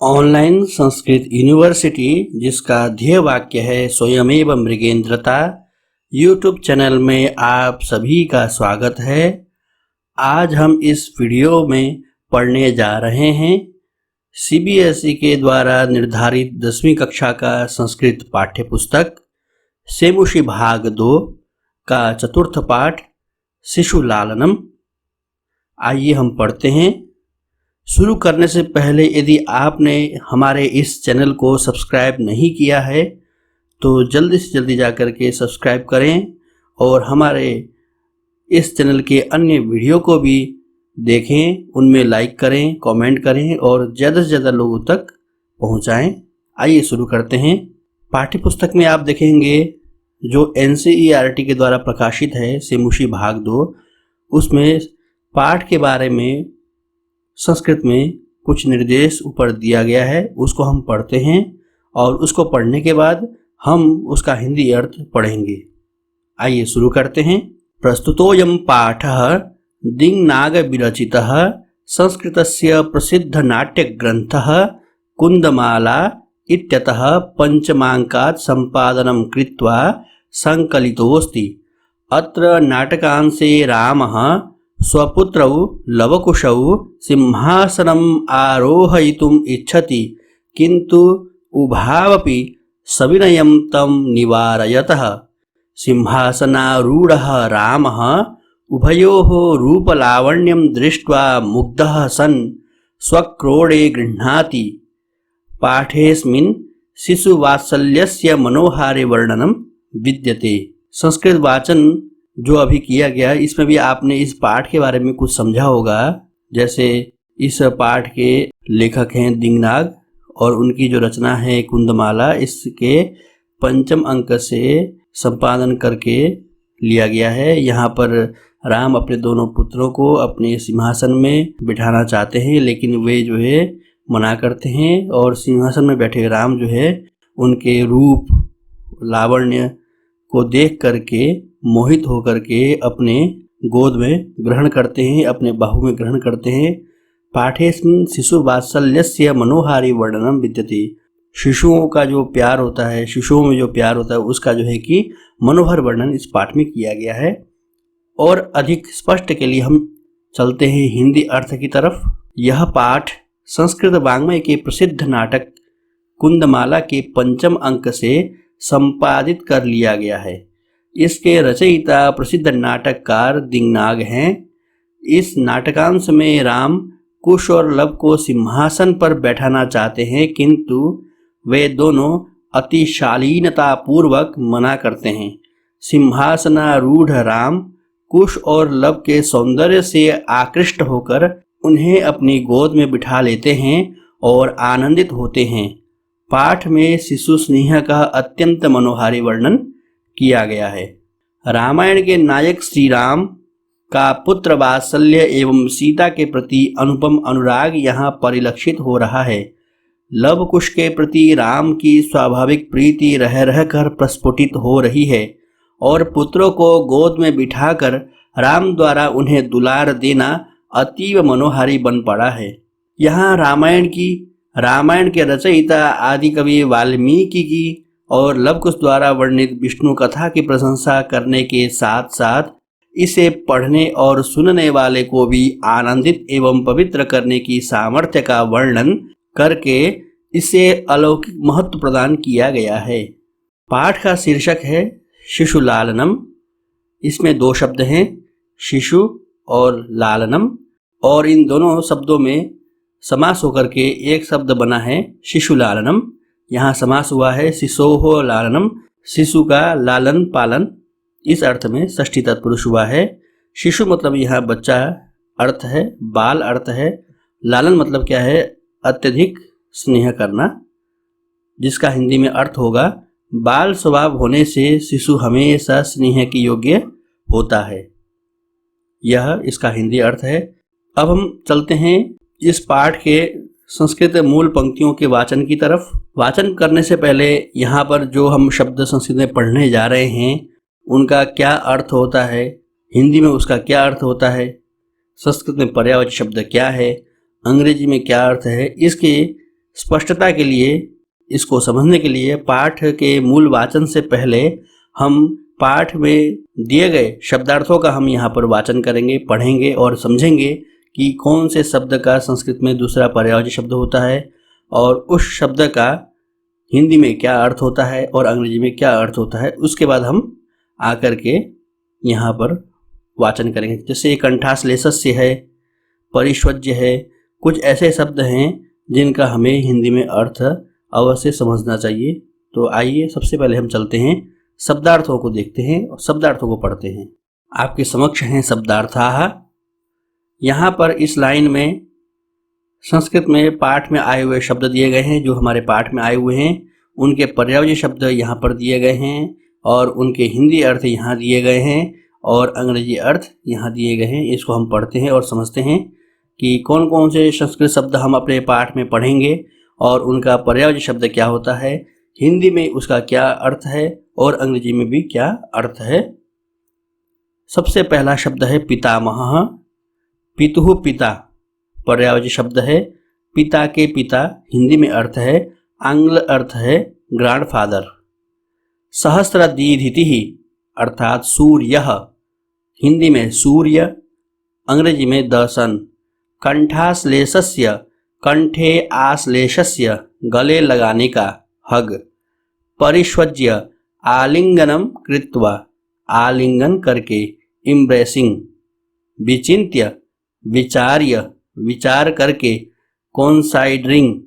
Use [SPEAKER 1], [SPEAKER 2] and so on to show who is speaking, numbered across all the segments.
[SPEAKER 1] Online Sanskrit university, जिसका ध्येय वाक्य है स्वयमेव मृगेंद्रता, यूट्यूब चैनल में आप सभी का स्वागत है। आज हम इस वीडियो में पढ़ने जा रहे हैं सीबीएसई के द्वारा निर्धारित 10वीं कक्षा का संस्कृत पाठ्य पुस्तक सेमुषि भाग 2 का चतुर्थ पाठ शिशु लालनम। आइए हम पढ़ते हैं। शुरू करने से पहले यदि आपने हमारे इस चैनल को सब्सक्राइब नहीं किया है तो जल्दी से जल्दी जाकर के सब्सक्राइब करें और हमारे इस चैनल के अन्य वीडियो को भी देखें, उनमें लाइक करें, कमेंट करें और ज़्यादा से ज़्यादा लोगों तक पहुंचाएं। आइए शुरू करते हैं। पाठ्य पुस्तक में आप देखेंगे जो एनसीईआरटी के द्वारा प्रकाशित है सेमुषि भाग 2, उसमें पाठ के बारे में संस्कृत में कुछ निर्देश ऊपर दिया गया है, उसको हम पढ़ते हैं और उसको पढ़ने के बाद हम उसका हिंदी अर्थ पढ़ेंगे। आइए शुरू करते हैं। प्रस्तुतोऽयं पाठः दिङ्नाग विरचितः संस्कृतस्य प्रसिद्ध नाट्यग्रन्थः कुन्दमाला इत्यतः पंचमाङ्कात् सम्पादनं कृत्वा संकलितोऽस्ति। अत्र नाटकांशे रामः स्वपुत्रौ लवकुशौ सिंहासनम् आरोहयितुम् इच्छति, किन्तु उभावपि सविनयं तं निवारयतः। सिंहासनारूढः रामः उभयोः रूपलावण्यं दृष्ट्वा मुग्धः सन् स्वक्रोडे गृह्णाति। पाठेऽस्मिन् शिशुवात्सल्यस्य मनोहारि वर्णनं विद्यते। संस्कृत वाचन जो अभी किया गया, इसमें भी आपने इस पाठ के बारे में कुछ समझा होगा। जैसे इस पाठ के लेखक हैं दिङ्नाग और उनकी जो रचना है कुंदमाला, इसके पंचम अंक से संपादन करके लिया गया है। यहाँ पर राम अपने दोनों पुत्रों को अपने सिंहासन में बिठाना चाहते हैं, लेकिन वे जो है मना करते हैं और सिंहासन में बैठे राम जो है उनके रूप लावण्य को देख करके मोहित होकर के अपने गोद में ग्रहण करते हैं, अपने बाहु में ग्रहण करते हैं। पाठेस्मिन् शिशु वात्सल्यस्य मनोहारि वर्णनम विद्यते। शिशुओं का जो प्यार होता है, शिशुओं में जो प्यार होता है, उसका जो है कि मनोहर वर्णन इस पाठ में किया गया है। और अधिक स्पष्ट के लिए हम चलते हैं हिंदी अर्थ की तरफ। यह पाठ संस्कृत वाङ्मय के प्रसिद्ध नाटक कुंदमाला के पंचम अंक से संपादित कर लिया गया है। इसके रचयिता प्रसिद्ध नाटककार दिङ्नाग हैं। इस नाटकांश में राम कुश और लव को सिंहासन पर बैठाना चाहते हैं, किंतु वे दोनों अति शालीनता पूर्वक मना करते हैं। सिंहासनारूढ़ राम कुश और लव के सौंदर्य से आकृष्ट होकर उन्हें अपनी गोद में बिठा लेते हैं और आनंदित होते हैं। पाठ में शिशु स्नेह का अत्यंत मनोहारी वर्णन किया गया है। रामायण के नायक श्री राम का पुत्र वात्सल्य एवं सीता के प्रति अनुपम अनुराग यहाँ परिलक्षित हो रहा है। लव कुश के प्रति राम की स्वाभाविक प्रीति रह रह कर प्रस्फुटित हो रही है और पुत्रों को गोद में बिठाकर राम द्वारा उन्हें दुलार देना अतीव मनोहारी बन पड़ा है। यहाँ रामायण के रचयिता आदि कवि वाल्मीकि की और लवकुश द्वारा वर्णित विष्णु कथा की प्रशंसा करने के साथ साथ इसे पढ़ने और सुनने वाले को भी आनंदित एवं पवित्र करने की सामर्थ्य का वर्णन करके इसे अलौकिक महत्व प्रदान किया गया है। पाठ का शीर्षक है शिशु लालनम। इसमें दो शब्द हैं, शिशु और लालनम, और इन दोनों शब्दों में समास होकर के एक शब्द बना है शिशु लालनम। यहाँ समास हुआ है शिशोः लालनम, शिशु का लालन पालन, इस अर्थ में षष्ठी तत्पुरुष हुआ है। शिशु मतलब यहाँ बच्चा अर्थ है, बाल अर्थ है। लालन मतलब क्या है? अत्यधिक स्नेह करना, जिसका हिंदी में अर्थ होगा बाल स्वभाव होने से शिशु हमेशा स्नेह के योग्य होता है। यह इसका हिंदी अर्थ है। अब हम चलते हैं इस पाठ के संस्कृत मूल पंक्तियों के वाचन की तरफ। वाचन करने से पहले यहाँ पर जो हम शब्द संस्कृत में पढ़ने जा रहे हैं उनका क्या अर्थ होता है, हिंदी में उसका क्या अर्थ होता है, संस्कृत में पर्यायवाची शब्द क्या है, अंग्रेजी में क्या अर्थ है, इसके स्पष्टता के लिए, इसको समझने के लिए पाठ के मूल वाचन से पहले हम पाठ में दिए गए शब्दार्थों का हम यहाँ पर वाचन करेंगे, पढ़ेंगे और समझेंगे कि कौन से शब्द का संस्कृत में दूसरा पर्यायवाची शब्द होता है और उस शब्द का हिंदी में क्या अर्थ होता है और अंग्रेजी में क्या अर्थ होता है। उसके बाद हम आकर के यहाँ पर वाचन करेंगे। जैसे कंठाश्लेषस्य है, परिष्वज्य है, कुछ ऐसे शब्द हैं जिनका हमें हिंदी में अर्थ अवश्य समझना चाहिए। तो आइए सबसे पहले हम चलते हैं, शब्दार्थों को देखते हैं और शब्दार्थों को पढ़ते हैं। आपके समक्ष हैं शब्दार्थाः। यहाँ पर इस लाइन में संस्कृत में पाठ में आए हुए शब्द दिए गए हैं, जो हमारे पाठ में आए हुए हैं उनके पर्यायवाची शब्द यहाँ पर दिए गए हैं और उनके हिंदी अर्थ यहाँ दिए गए हैं और अंग्रेजी अर्थ यहाँ दिए गए हैं। इसको हम पढ़ते हैं और समझते हैं कि कौन कौन से संस्कृत शब्द हम अपने पाठ में पढ़ेंगे और उनका पर्यायवाची शब्द क्या होता है, हिंदी में उसका क्या अर्थ है और अंग्रेजी में भी क्या अर्थ है। सबसे पहला शब्द है पितामहः। पितुः पिता पर्यायवाची शब्द है। पिता के पिता हिंदी में अर्थ है, आंग्ल अर्थ है ग्रैंडफादर। सहस्रदीधितिः अर्थात सूर्यः, हिंदी में सूर्य, अंग्रेजी में द सन। कंठाश्लेषस्य, कंठे आश्लेषस्य गले लगाने का, हग। परिष्वज्य, आलिंगनम कृत्वा, आलिंगन करके, इम्ब्रेसिंग। विचिन्त्य, विचार्य, विचार करके, कॉन्साइडरिंग।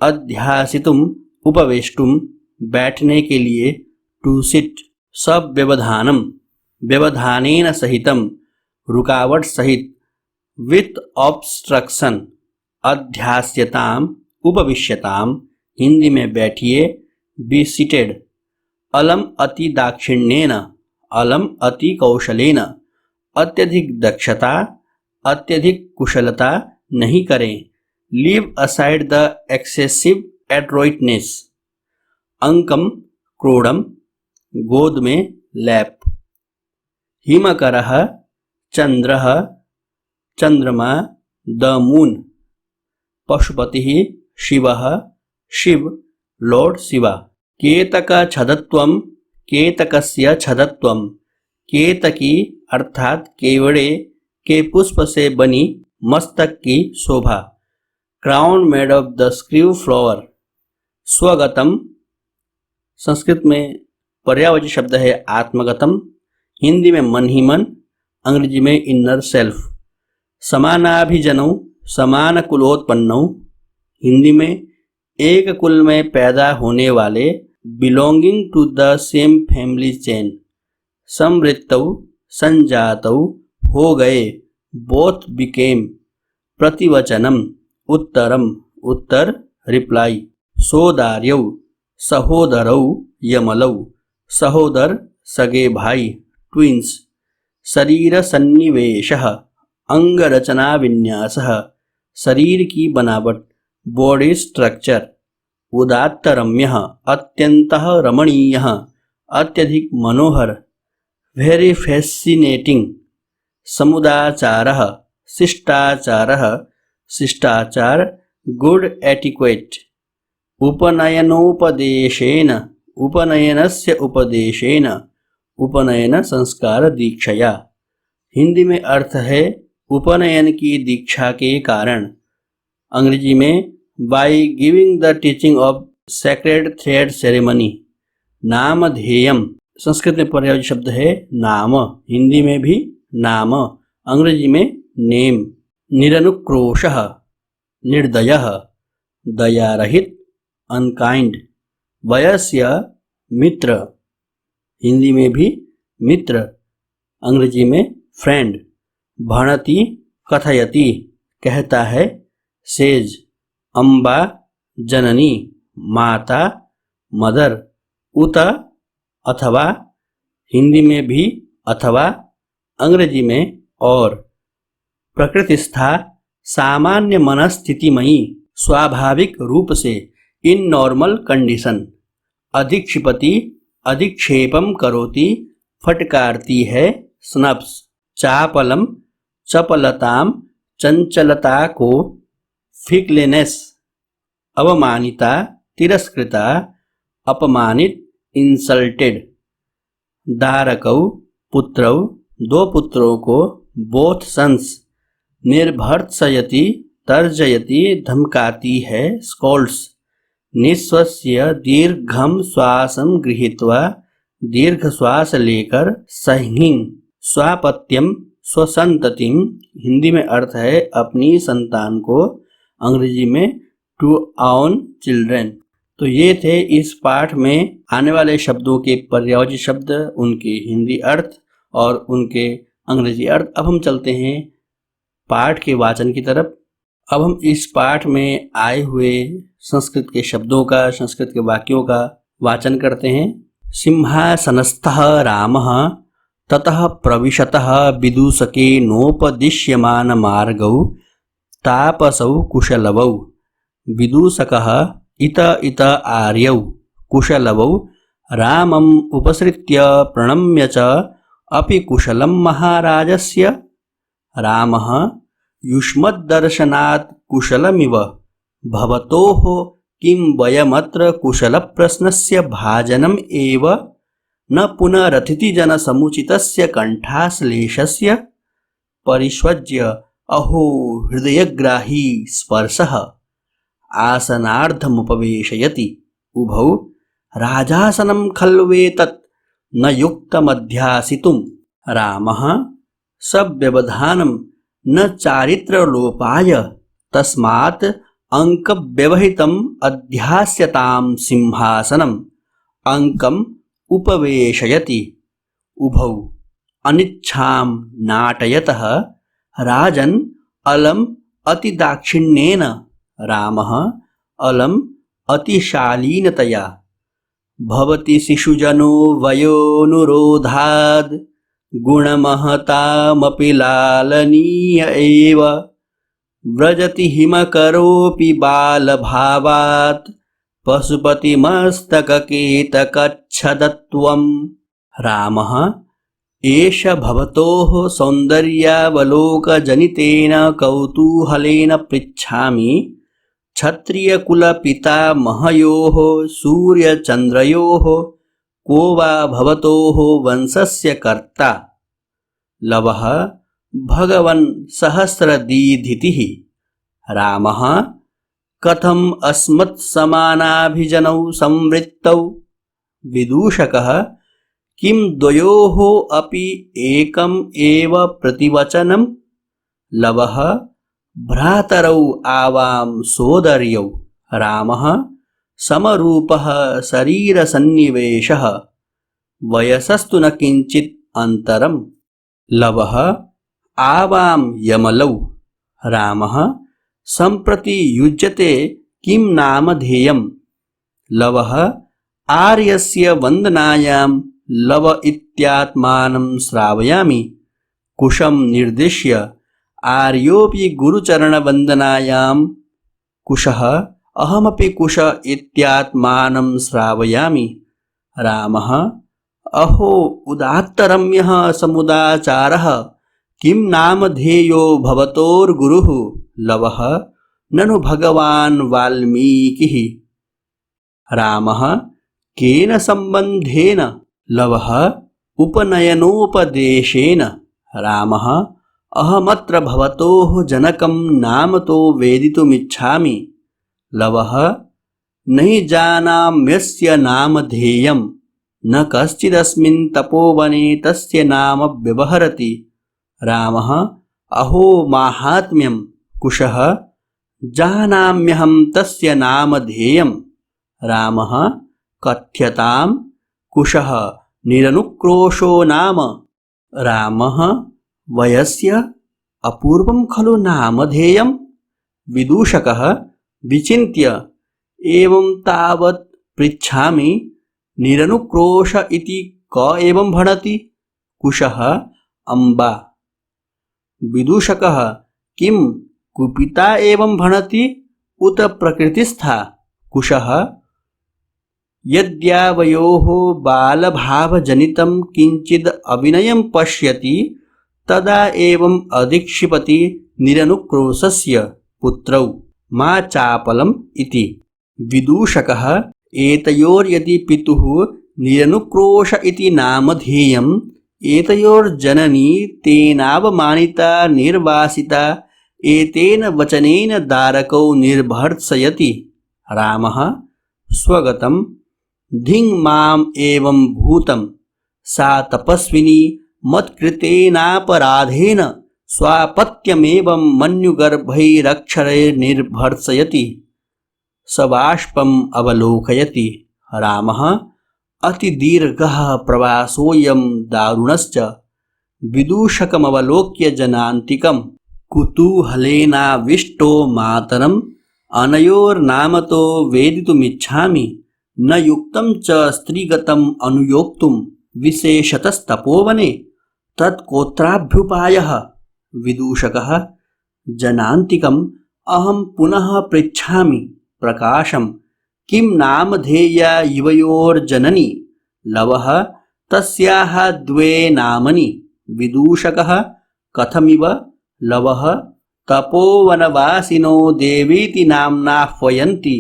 [SPEAKER 1] अध्यासितुम, उपवेष्टुम, बैठने के लिए, टू सिट। सव्यवधानम, व्यवधानेन सहितम, रुकावट सहित। विथ ऑब्स्ट्रक्शन, अध्यास्यताम, उपविश्यताम, हिंदी में बैठिए, बी सीटेड। अलम अति दाक्षिण्येन, अलम अति कौशलेन, अत्यधिक दक्षता, अत्यधिक कुशलता नहीं करें। Leave aside the excessive adroitness. अंकम, क्रोडम, गोद में, लैप। हिमकरः, चंद्रः, चंद्रमा, द मून। पशुपतिः, शिवः, शिव, लॉर्ड शिवा। केतकछदत्वम, केतकस्य छदत्वम, केतकी अर्थात केवड़े के पुष्प से बनी मस्तक की शोभा। Crown made of the screw flower. स्वगतम, संस्कृत में पर्यायवाची शब्द है आत्मगतम, हिंदी में मन ही मन, अंग्रेजी में इनर सेल्फ। समानाभिजनौ, समान कुलोत्पन्नौ, हिंदी में एक कुल में पैदा होने वाले, belonging to the same family chain. समृद्धौ, संजातौ, हो गए, बोथ बिकेम। प्रतिवचनम, उत्तरम, उत्तर, रिप्लाई। सोदार्यौ, सहोदरौ, यमलौ, सहोदर, सगे भाई, ट्विंस। शरीर सन्निवेशः, अंगरचना विन्यासः, शरीर की बनावट, बॉडी स्ट्रक्चर। उदात्तरम्यः, अत्यंतः रमणीयः, अत्यधिक मनोहर, वेरी फैसिनेटिंग। समुदाचारः, शिष्टाचारः, शिष्टाचार, गुड एटिक्वेट। उपनयनोपदेशेन, उपनयनस्य उपदेशेन, उपनयन संस्कार दीक्षया, हिंदी में अर्थ है उपनयन की दीक्षा के कारण। अंग्रेजी में by giving the teaching of sacred thread ceremony. नामधेयम, संस्कृत में पर्यायवाची शब्द है नाम, हिंदी में भी नाम, अंग्रेजी में नेम। निरनुक्रोशः, निर्दयः, दयारहित, अनकाइंड। वयस्य, मित्र, हिंदी में भी मित्र, अंग्रेजी में फ्रेंड। भणति, कथयति, कहता है, सेज। अम्बा, जननी, माता, मदर। उत, अथवा, हिंदी में भी अथवा, अंग्रेजी में और। प्रकृतिस्था, सामान्य मनस्थितिमयी, स्वाभाविक रूप से, इन नॉर्मल कंडीशन। अधिक्षिपति, अधिक्षेपम करोति, फटकारती है, स्नप्स। चापलम, चपलताम, चंचलता को, फिकलेनेस, अवमानिता, तिरस्कृता, अपमानित, इंसल्टेड। दारकौ पुत्रौ, दो पुत्रों को, बोथ सन्स। निर्भर्त्सयति, तर्जयति, धमकाती है, स्कोल्ड्स। निःश्वस्य दीर्घं श्वासं गृहीत्वा, दीर्घ श्वास लेकर, सहिं। स्वापत्यम स्वसंततिम, हिंदी में अर्थ है अपनी संतान को, अंग्रेजी में टू ऑन चिल्ड्रेन। तो ये थे इस पाठ में आने वाले शब्दों के पर्यायवाची शब्द, उनके हिंदी अर्थ और उनके अंग्रेजी अर्थ। अब हम चलते हैं पाठ के वाचन की तरफ। अब हम इस पाठ में आए हुए संस्कृत के शब्दों का, संस्कृत के वाक्यों का वाचन करते हैं। सिंहासनस्थः रामः ततः प्रविशतः विदूषके नोपदिश्यमान मार्गौ तापसौ कुशलवौ। विदूषकः इत इत आर्यौ कुशलवौ रामम् उपसृत्य प्रणम्य च अपि कुशलं महाराजस्य। रामः युष्मद्दर्शनात् कुशलमिव भवतोः किं वयमत्र कुशलप्रश्नस्य भाजनम् एव न पुनरथिति जनसमुचितस्य कण्ठाश्लेषस्य परिष्वज्य अहो हृदयग्राही स्पर्शः आसनार्धमुपवेशयति। उभौ राजासनं खल्वेतत् न युक्तमध्यासितुं। रामः सव्यवधानं न चारित्रलोपाय तस्मात् अंकव्यवहितम् अध्यास्यतां सिंहासनम् अंकम् उपवेशयति। उभौ अनिच्छां नाटयतः राजन् अलम् अतिदाक्षिण्येन। रामः अलम् अतिशालीनतया। भवति शिशुजनो वयोनुरोधाद् गुणमहतामपि लालनीय एव। व्रजति हिमकरोऽपि बालभावात् पशुपतिमस्तककेतकच्छदत्वम्। रामः एष भवतोः सौन्दर्यावलोकजनितेन कौतूहलेन पृच्छामि। क्षत्रियकुलपितामहयोः सूर्यचन्द्रयोः को वा भवतोः वंशस्य कर्ता। लवः भगवन् सहस्रदीधितिः। रामः कथम् अस्मत्समानाभिजनौ संवृत्तौ। विदूषकः किं द्वयोः अपि एकम् एव प्रतिवचनम्। लवः भ्रातरौ आवां सोदर्यौ। रामः समरूपः शरीरसन्निवेशः वयसस्तु न किञ्चित् अन्तरम्। लवः आवां यमलौ। रामः सम्प्रति युज्यते किं नामधेयम्। लवः आर्यस्य वन्दनायां लव इत्यात्मानं श्रावयामि। कुशं निर्दिश्य आर्योऽपि गुरुचरणवन्दनायां कुशः अहमपि कुश इत्यात्मानं श्रावयामि। रामः अहो उदात्तरम्यः समुदाचारः किं नामधेयो भवतोर्गुरुः। लवः ननु भगवान् वाल्मीकिः। रामः केन सम्बन्धेन। लवः उपनयनोपदेशेन। रामः अहमत्र भवतोः जनकं नामतो वेदितुमिच्छामि। लवः नहि जानाम्यस्य नामधेयं न कश्चिदस्मिन् तपोवने तस्य नाम व्यवहरति। रामः अहो माहात्म्यं। कुशः जानाम्यहं तस्य नामधेयम्। रामः कथ्यतां। कुशः निरनुक्रोशो नाम। रामः वयस्य अपूर्वं खलु नामधेयम्। विदूषकः विचिन्त्य एवं तावत् पृच्छामि निरनुक्रोश इति क एवं भणति। कुशः अम्बा। विदूषकः किं कुपिता एवं भणति उत प्रकृतिस्था। कुशः यद्यावयोः बालभावजनितं किञ्चिद् अविनयं पश्यति तदा एवम् अधिक्षिपति निरनुक्रोशस्य पुत्रौ मा चापलम् इति। विदूषकः एतयोर्यदि पितुः निरनुक्रोश इति नामधेयम् एतयोर्जननी तेनावमानिता निर्वासिता एतेन वचनेन दारकौ निर्भर्त्सयति रामः स्वगतं धिङ् माम् एवं भूतं सा तपस्विनी मत्कृतेनापराधेन स्वापत्यमेवं मन्युगर्भैरक्षरैर्निर्भर्त्सयति स बाष्पम् अवलोकयति रामः अतिदीर्घः प्रवासोऽयं दारुणश्च विदूषकमवलोक्य जनान्तिकम् कुतूहलेनाविष्टो मातरम् अनयोर्नामतो वेदितुमिच्छामि न युक्तं च स्त्रीगतम् अनुयोक्तुं विशेषतस्तपोवने तत्कोत्राभ्युपायः विदूषकः जनान्तिकम् अहं पुनः पृच्छामि प्रकाशं किं नामधेया युवयोर्जननी लवः तस्याः द्वे नामनि विदूषकः कथमिव लवः तपोवनवासिनो देवीति नाम्नाह्वयन्ति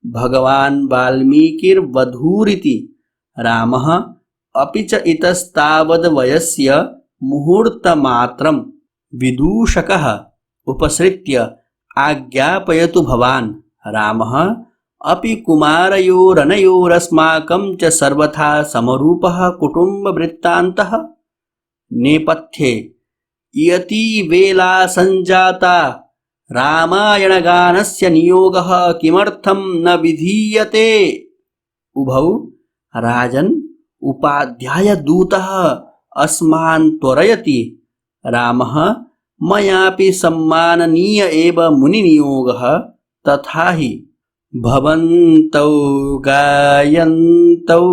[SPEAKER 1] भगवान् वाल्मीकिर्वधूरिति रामः अपि च इतस्तावद्वयस्य मुहूर्तमात्रं विदूषकः उपसृत्य आज्ञापयतु भवान् रामः अपि कुमारयोरनयोरस्माकं च सर्वथा समरूपः कुटुम्बवृत्तान्तः नेपथ्ये इयती वेला सञ्जाता रामायणगानस्य नियोगः किमर्थं न विधीयते उभौ राजन् उपाध्यायदूतः अस्मान् त्वरयति रामः मयापि सम्माननीय एव मुनिनियोगः तथा हि भवन्तौ गायन्तौ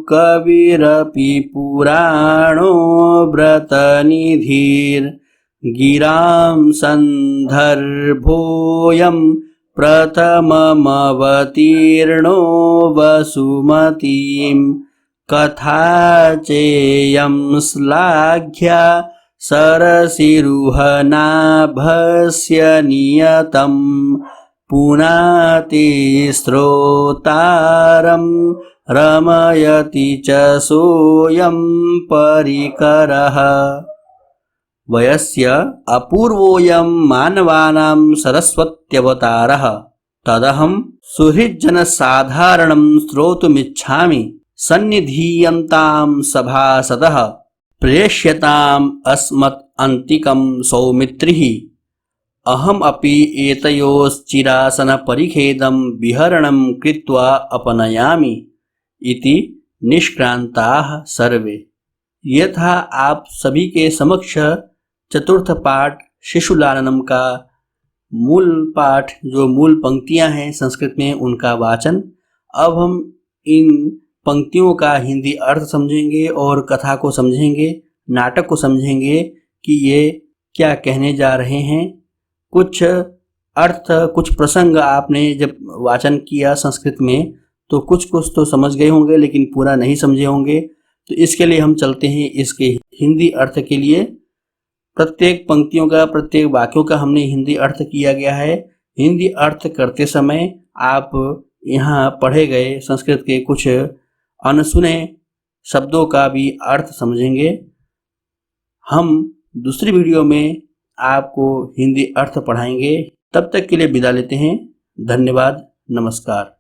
[SPEAKER 1] कविरपि पुराणो व्रतनिधिर्गिरां सन्दर्भोऽयं प्रथममवतीर्णो वसुमतीं कथा चेयं श्लाघ्या सरसिरुहनाभस्य नियतम् पुनाति श्रोतारं रमयति च सोऽयं परिकरः वयस्य अपूर्वोऽयं मानवानां सरस्वत्यवतारः तदहं सुहृज्जनसाधारणं श्रोतुमिच्छामि सन्निधीयन्तां सभासदः प्रेष्यताम् अस्मत् अन्तिकं सौमित्रिः अहम् अपि एतयोश्चिरासनपरिखेदं विहरणं कृत्वा अपनयामि इति निष्क्रांताः सर्वे। यथा आप सभी के समक्ष चतुर्थ पाठ शिशुलालनम का मूल पाठ जो मूल पंक्तियां हैं संस्कृत में उनका वाचन। अब हम इन पंक्तियों का हिंदी अर्थ समझेंगे और कथा को समझेंगे, नाटक को समझेंगे कि ये क्या कहने जा रहे हैं। कुछ अर्थ कुछ प्रसंग आपने जब वाचन किया संस्कृत में तो कुछ तो समझ गए होंगे लेकिन पूरा नहीं समझे होंगे। तो इसके लिए हम चलते हैं इसके हिंदी अर्थ के लिए। प्रत्येक पंक्तियों का प्रत्येक वाक्यों का हमने हिंदी अर्थ किया गया है। हिंदी अर्थ करते समय आप यहाँ पढ़े गए संस्कृत के कुछ अनसुने शब्दों का भी अर्थ समझेंगे। हम दूसरी वीडियो में आपको हिंदी अर्थ पढ़ाएंगे। तब तक के लिए विदा लेते हैं। धन्यवाद, नमस्कार।